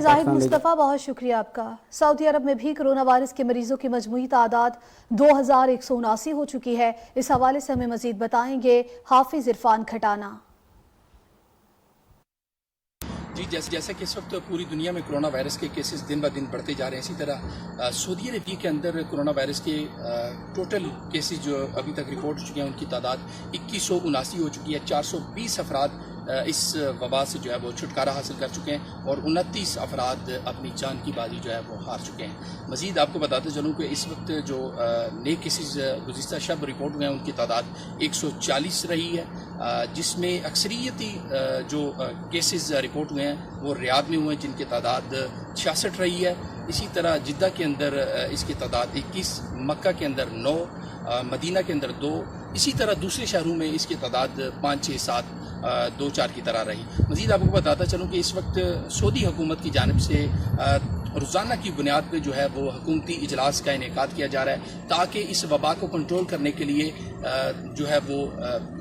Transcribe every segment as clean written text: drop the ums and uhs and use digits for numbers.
जाहिद मुस्तफ़ा, बहुत शुक्रिया आपका। सऊदी अरब में भी कोरोना वायरस के मरीजों की मजमूई तादाद 2179 हो चुकी है। इस हवाले से हमें मजीद बताएंगे हाफिज इरफान खटाना। जी, जैसे कि इस वक्त पूरी दुनिया में कोरोना वायरस के केसेस दिन ब दिन बढ़ते जा रहे हैं, इसी तरह सऊदी अरब के अंदर कोरोना वायरस के टोटल केसेस जो अभी तक रिपोर्ट हो चुके हैं उनकी तादाद 2179 हो चुकी है। 420 अफराद इस वबा से जो है वो छुटकारा हासिल कर चुके हैं और 29 अफराद अपनी जान की बाजी जो है वो हार चुके हैं। मज़ीद आपको बताते चलूँ कि इस वक्त जो नए केसेस गुज़िश्ता शब रिपोर्ट हुए हैं उनकी तादाद 140 रही है, जिसमें अक्सरियती जो केसेस रिपोर्ट हुए हैं वो रियाद में हुए हैं जिनकी तादाद 66 रही है। इसी तरह जिद्दा के अंदर इसकी तादाद 21, मक्का के अंदर 9, मदीना के अंदर 2, इसी तरह दूसरे शहरों में इसकी तादाद 5, 6, 7, 2, 4 की तरह रही। मज़ीद आपको बताता चलूँ कि इस वक्त सऊदी हुकूमत की जानिब से रोज़ाना की बुनियाद पर जो है वो हुकूमती इजलास का इनेकाद किया जा रहा है ताकि इस वबा को कंट्रोल करने के लिए जो है वो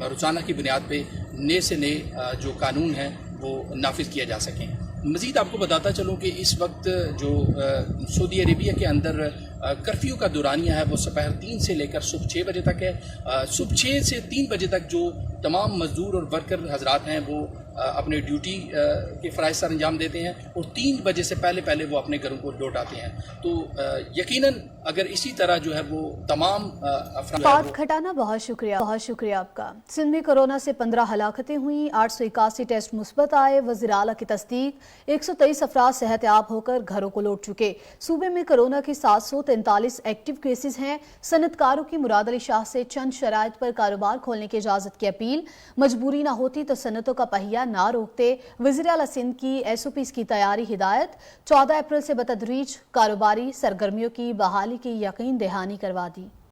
रोज़ाना की बुनियाद पर नए से नए जो कानून हैं वो नाफिज किया जा सकें। मज़ीद आपको बताता चलूँ कि इस वक्त जो सऊदी अरेबिया के अंदर कर्फ्यू का दौरानिया है वो दोपहर 3 से लेकर सुबह 6 बजे तक है। सुबह 6 से 3 बजे तक जो तमाम मजदूर और वर्कर हजरात हैं वो अपने ड्यूटी के फ़राइज़ सर अंजाम देते हैं और 3 बजे से पहले वो अपने घरों को लौट आते हैं। तो यकीनन अगर इसी तरह जो है वो तमाम अफराद खटाना, बहुत शुक्रिया आपका। सिंध में कोरोना से 15 हलाकतें हुई, 881 टेस्ट मुस्बत आए। वज़ीर आला की तस्दीक, 123 अफराद सेहतयाब होकर घरों को लौट चुके। सूबे में कोरोना के 743 एक्टिव केसेस हैं। सनतकारों की मुराद अली शाह से चंद शराइत पर कारोबार खोलने की इजाजत की अपील। मजबूरी ना होती तो सनतों का पहिया ना रोकते। वज़ीर आला सिंध की SOPs की तैयारी हिदायत। 14 अप्रैल से बतदरीज कारोबारी सरगर्मियों की बहाली की यकीन दहानी करवा दी।